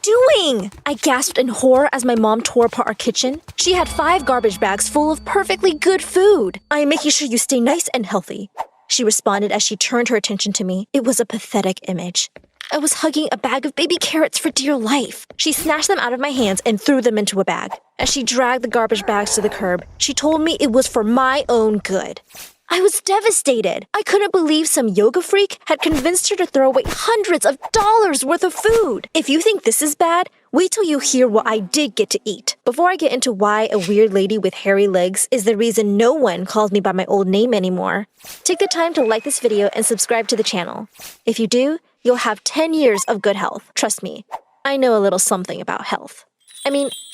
doing? I gasped in horror as my mom tore apart our kitchen. She had 5 garbage bags full of perfectly good food. "I am making sure you stay nice and healthy," she responded as she turned her attention to me. It was a pathetic image. I was hugging a bag of baby carrots for dear life. She snatched them out of my hands and threw them into a bag. As she dragged the garbage bags to the curb, she told me it was for my own good. I was devastated. I couldn't believe some yoga freak had convinced her to throw away hundreds of dollars worth of food. If you think this is bad, wait till you hear what I did get to eat. Before I get into why a weird lady with hairy legs is the reason no one calls me by my old name anymore, take the time to like this video and subscribe to the channel. If you do, you'll have 10 years of good health. Trust me, I know a little something about health.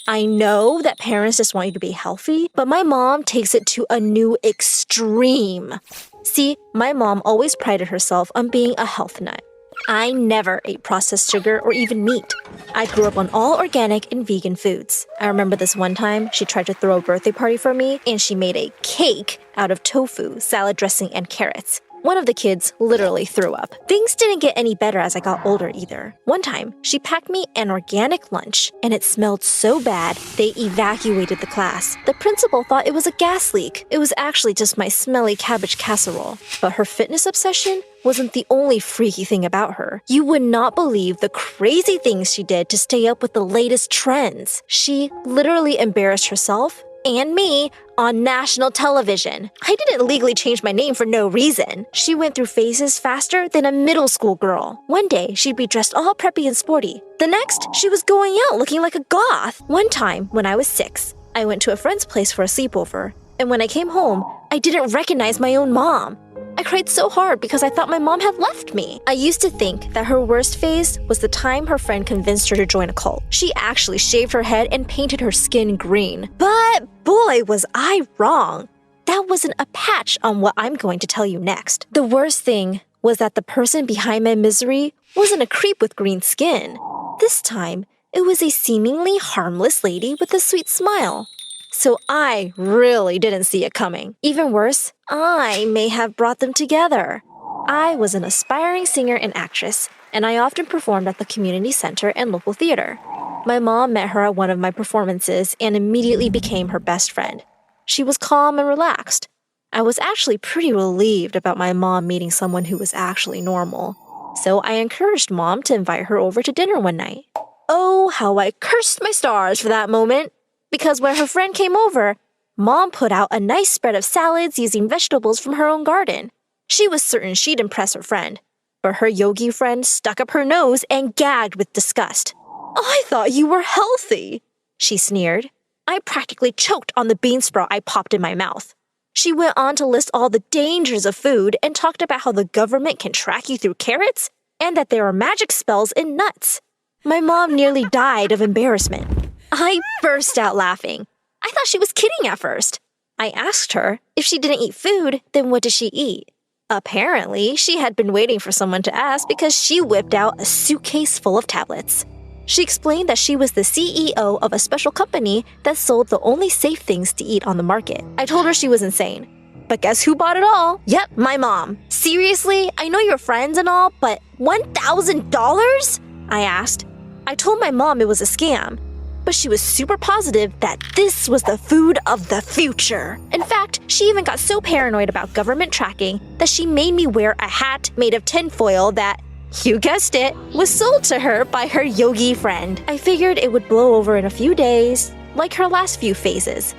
I know that parents just want you to be healthy, but my mom takes it to a new extreme. See, my mom always prided herself on being a health nut. I never ate processed sugar or even meat. I grew up on all organic and vegan foods. I remember this one time she tried to throw a birthday party for me and she made a cake out of tofu, salad dressing, and carrots. One of the kids literally threw up. Things didn't get any better as I got older either. One time, she packed me an organic lunch, and it smelled so bad, they evacuated the class. The principal thought it was a gas leak. It was actually just my smelly cabbage casserole. But her fitness obsession wasn't the only freaky thing about her. You would not believe the crazy things she did to stay up with the latest trends. She literally embarrassed herself and me on national television. I didn't legally change my name for no reason. She went through phases faster than a middle school girl. One day, she'd be dressed all preppy and sporty. The next, she was going out looking like a goth. One time, when I was 6, I went to a friend's place for a sleepover. And when I came home, I didn't recognize my own mom. I cried so hard because I thought my mom had left me. I used to think that her worst phase was the time her friend convinced her to join a cult. She actually shaved her head and painted her skin green. But boy, was I wrong. That wasn't a patch on what I'm going to tell you next. The worst thing was that the person behind my misery wasn't a creep with green skin. This time, it was a seemingly harmless lady with a sweet smile. So I really didn't see it coming. Even worse, I may have brought them together. I was an aspiring singer and actress, and I often performed at the community center and local theater. My mom met her at one of my performances and immediately became her best friend. She was calm and relaxed. I was actually pretty relieved about my mom meeting someone who was actually normal. So I encouraged Mom to invite her over to dinner one night. Oh, how I cursed my stars for that moment. Because when her friend came over, Mom put out a nice spread of salads using vegetables from her own garden. She was certain she'd impress her friend, but her yogi friend stuck up her nose and gagged with disgust. "I thought you were healthy," she sneered. I practically choked on the bean sprout I popped in my mouth. She went on to list all the dangers of food and talked about how the government can track you through carrots and that there are magic spells in nuts. My mom nearly died of embarrassment. I burst out laughing. I thought she was kidding at first. I asked her if she didn't eat food, then what did she eat? Apparently, she had been waiting for someone to ask because she whipped out a suitcase full of tablets. She explained that she was the CEO of a special company that sold the only safe things to eat on the market. I told her she was insane. But guess who bought it all? Yep, my mom. Seriously? I know you're friends and all, but $1,000? I asked. I told my mom it was a scam. But she was super positive that this was the food of the future. In fact, she even got so paranoid about government tracking that she made me wear a hat made of tinfoil that, you guessed it, was sold to her by her yogi friend. I figured it would blow over in a few days, like her last few phases.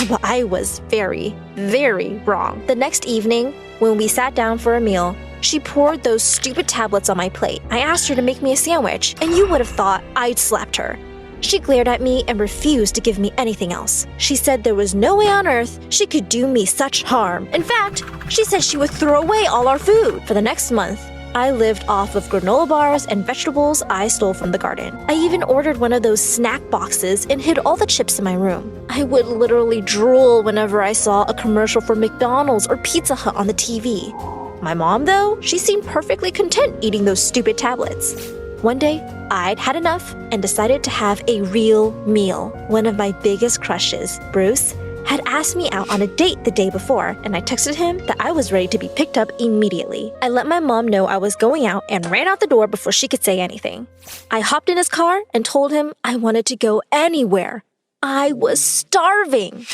But I was very, very wrong. The next evening, when we sat down for a meal, she poured those stupid tablets on my plate. I asked her to make me a sandwich, and you would have thought I'd slapped her. She glared at me and refused to give me anything else. She said there was no way on earth she could do me such harm. In fact, she said she would throw away all our food. For the next month, I lived off of granola bars and vegetables I stole from the garden. I even ordered one of those snack boxes and hid all the chips in my room. I would literally drool whenever I saw a commercial for McDonald's or Pizza Hut on the TV. My mom, though, she seemed perfectly content eating those stupid tablets. One day, I'd had enough and decided to have a real meal. One of my biggest crushes, Bruce, had asked me out on a date the day before, and I texted him that I was ready to be picked up immediately. I let my mom know I was going out and ran out the door before she could say anything. I hopped in his car and told him I wanted to go anywhere. I was starving.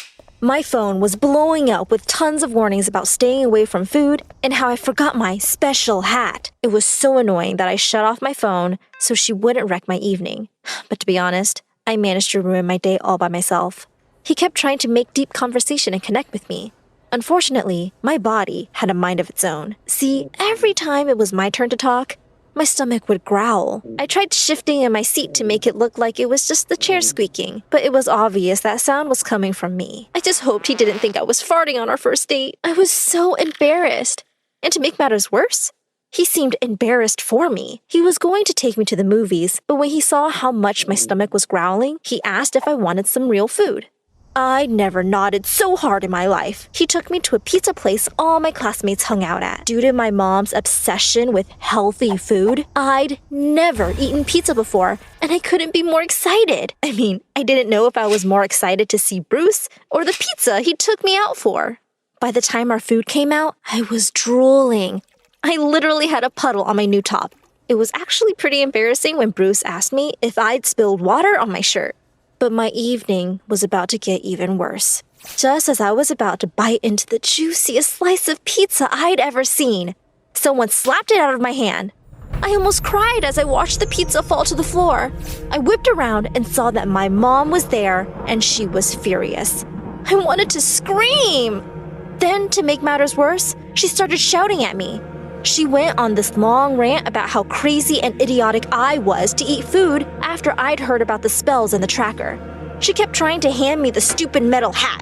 My phone was blowing up with tons of warnings about staying away from food and how I forgot my special hat. It was so annoying that I shut off my phone so she wouldn't wreck my evening. But to be honest, I managed to ruin my day all by myself. He kept trying to make deep conversation and connect with me. Unfortunately, my body had a mind of its own. See, every time it was my turn to talk, my stomach would growl. I tried shifting in my seat to make it look like it was just the chair squeaking, but it was obvious that sound was coming from me. I just hoped he didn't think I was farting on our first date. I was so embarrassed. And to make matters worse, he seemed embarrassed for me. He was going to take me to the movies, but when he saw how much my stomach was growling, he asked if I wanted some real food. I never nodded so hard in my life. He took me to a pizza place all my classmates hung out at. Due to my mom's obsession with healthy food, I'd never eaten pizza before, and I couldn't be more excited. I mean, I didn't know if I was more excited to see Bruce or the pizza he took me out for. By the time our food came out, I was drooling. I literally had a puddle on my new top. It was actually pretty embarrassing when Bruce asked me if I'd spilled water on my shirt. But my evening was about to get even worse. Just as I was about to bite into the juiciest slice of pizza I'd ever seen, someone slapped it out of my hand. I almost cried as I watched the pizza fall to the floor. I whipped around and saw that my mom was there, and she was furious. I wanted to scream. Then, to make matters worse, she started shouting at me. She went on this long rant about how crazy and idiotic I was to eat food after I'd heard about the spells in the tracker. She kept trying to hand me the stupid metal hat,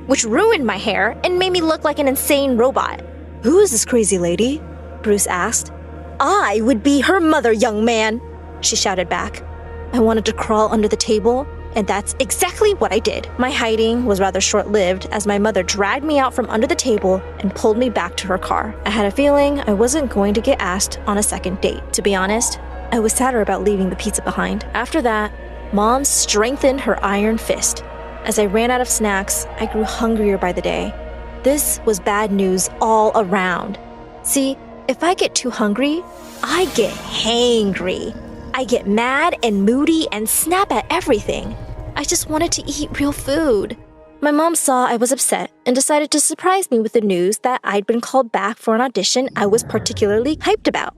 which ruined my hair and made me look like an insane robot. "Who is this crazy lady?" Bruce asked. "I would be her mother, young man," she shouted back. I wanted to crawl under the table, and that's exactly what I did. My hiding was rather short-lived as my mother dragged me out from under the table and pulled me back to her car. I had a feeling I wasn't going to get asked on a second date. To be honest, I was sadder about leaving the pizza behind. After that, Mom strengthened her iron fist. As I ran out of snacks, I grew hungrier by the day. This was bad news all around. See, if I get too hungry, I get hangry. I get mad and moody and snap at everything. I just wanted to eat real food. My mom saw I was upset and decided to surprise me with the news that I'd been called back for an audition I was particularly hyped about.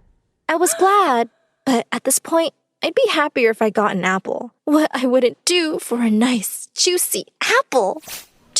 I was glad, but at this point, I'd be happier if I got an apple. What I wouldn't do for a nice, juicy apple.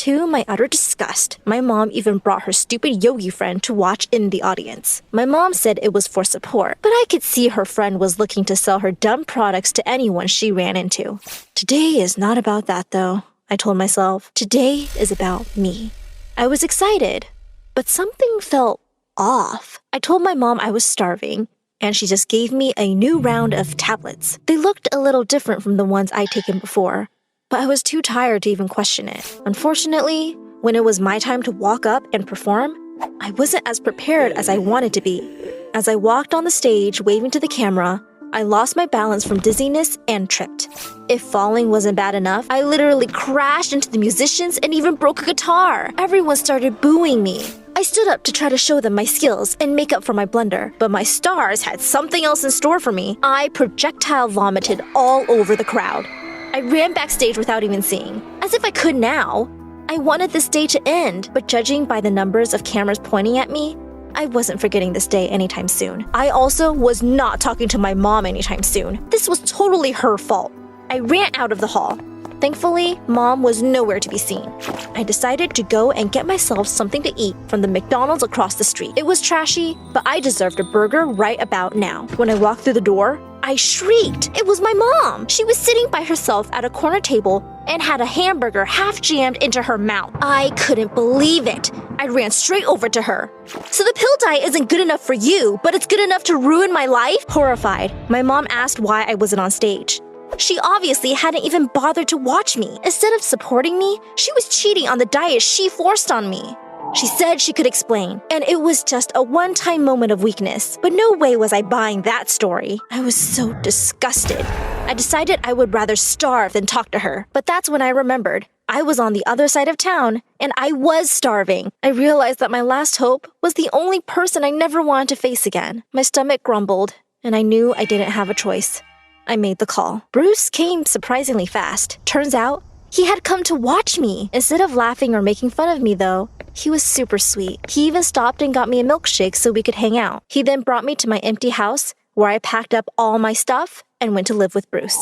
To my utter disgust, my mom even brought her stupid yogi friend to watch in the audience. My mom said it was for support, but I could see her friend was looking to sell her dumb products to anyone she ran into. Today is not about that, though, I told myself. Today is about me. I was excited, but something felt off. I told my mom I was starving, and she just gave me a new round of tablets. They looked a little different from the ones I'd taken before, but I was too tired to even question it. Unfortunately, when it was my time to walk up and perform, I wasn't as prepared as I wanted to be. As I walked on the stage waving to the camera, I lost my balance from dizziness and tripped. If falling wasn't bad enough, I literally crashed into the musicians and even broke a guitar. Everyone started booing me. I stood up to try to show them my skills and make up for my blunder, but my stars had something else in store for me. I projectile vomited all over the crowd. I ran backstage without even seeing, as if I could now. I wanted this day to end, but judging by the numbers of cameras pointing at me, I wasn't forgetting this day anytime soon. I also was not talking to my mom anytime soon. This was totally her fault. I ran out of the hall. Thankfully, Mom was nowhere to be seen. I decided to go and get myself something to eat from the McDonald's across the street. It was trashy, but I deserved a burger right about now. When I walked through the door, I shrieked. It was my mom. She was sitting by herself at a corner table and had a hamburger half jammed into her mouth. I couldn't believe it. I ran straight over to her. "So the pill diet isn't good enough for you, but it's good enough to ruin my life?" Horrified, my mom asked why I wasn't on stage. She obviously hadn't even bothered to watch me. Instead of supporting me, she was cheating on the diet she forced on me. She said she could explain, and it was just a one-time moment of weakness. But no way was I buying that story. I was so disgusted. I decided I would rather starve than talk to her. But that's when I remembered. I was on the other side of town, and I was starving. I realized that my last hope was the only person I never wanted to face again. My stomach grumbled, and I knew I didn't have a choice. I made the call. Bruce came surprisingly fast. Turns out, he had come to watch me. Instead of laughing or making fun of me, though, he was super sweet. He even stopped and got me a milkshake so we could hang out. He then brought me to my empty house, where I packed up all my stuff and went to live with Bruce.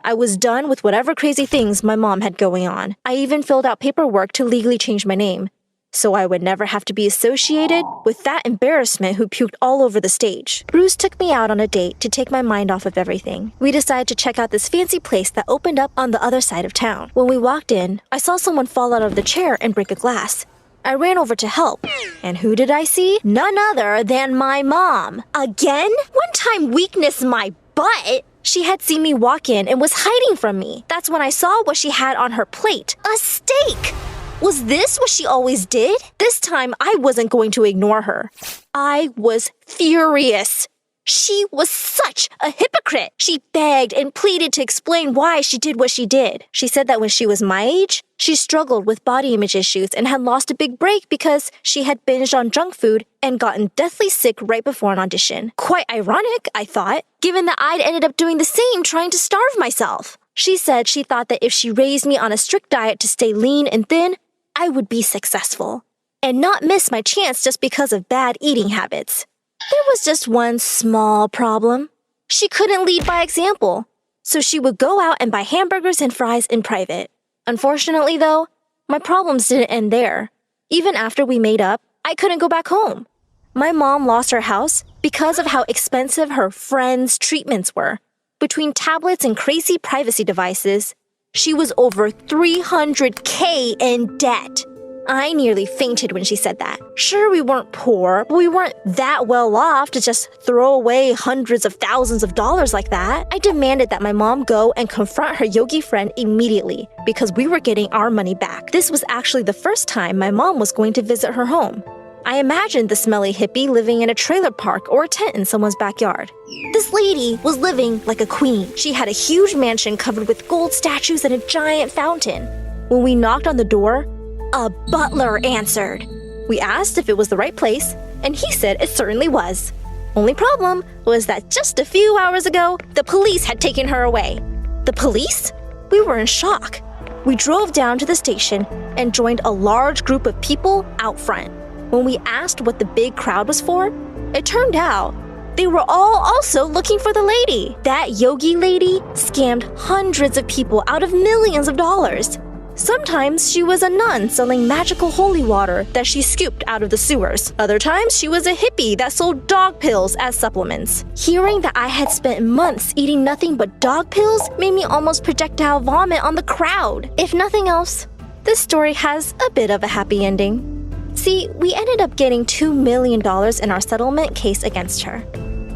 I was done with whatever crazy things my mom had going on. I even filled out paperwork to legally change my name, so I would never have to be associated with that embarrassment who puked all over the stage. Bruce took me out on a date to take my mind off of everything. We decided to check out this fancy place that opened up on the other side of town. When we walked in, I saw someone fall out of the chair and break a glass. I ran over to help. And who did I see? None other than my mom. Again? One time weakness my butt. She had seen me walk in and was hiding from me. That's when I saw what she had on her plate. A steak! Was this what she always did? This time, I wasn't going to ignore her. I was furious. She was such a hypocrite. She begged and pleaded to explain why she did what she did. She said that when she was my age, she struggled with body image issues and had lost a big break because she had binged on junk food and gotten deathly sick right before an audition. Quite ironic, I thought, given that I'd ended up doing the same trying to starve myself. She said she thought that if she raised me on a strict diet to stay lean and thin, I would be successful and not miss my chance just because of bad eating habits. There was just one small problem. She couldn't lead by example, so she would go out and buy hamburgers and fries in private. Unfortunately, though, my problems didn't end there. Even after we made up, I couldn't go back home. My mom lost her house because of how expensive her friends' treatments were. Between tablets and crazy privacy devices, she was over $300K in debt. I nearly fainted when she said that. Sure, we weren't poor, but we weren't that well off to just throw away hundreds of thousands of dollars like that. I demanded that my mom go and confront her yogi friend immediately because we were getting our money back. This was actually the first time my mom was going to visit her home. I imagined the smelly hippie living in a trailer park or a tent in someone's backyard. This lady was living like a queen. She had a huge mansion covered with gold statues and a giant fountain. When we knocked on the door, a butler answered. We asked if it was the right place, and he said it certainly was. Only problem was that just a few hours ago, the police had taken her away. The police? We were in shock. We drove down to the station and joined a large group of people out front. When we asked what the big crowd was for, it turned out they were all also looking for the lady. That yogi lady scammed hundreds of people out of millions of dollars. Sometimes she was a nun selling magical holy water that she scooped out of the sewers. Other times she was a hippie that sold dog pills as supplements. Hearing that I had spent months eating nothing but dog pills made me almost projectile vomit on the crowd. If nothing else, this story has a bit of a happy ending. See, we ended up getting $2 million in our settlement case against her.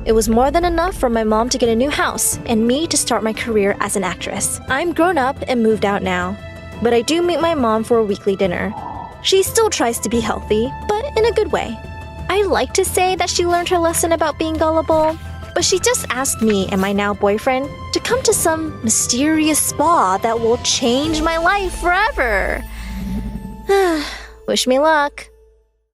It was more than enough for my mom to get a new house and me to start my career as an actress. I'm grown up and moved out now, but I do meet my mom for a weekly dinner. She still tries to be healthy, but in a good way. I like to say that she learned her lesson about being gullible, but she just asked me and my now boyfriend to come to some mysterious spa that will change my life forever. Wish me luck.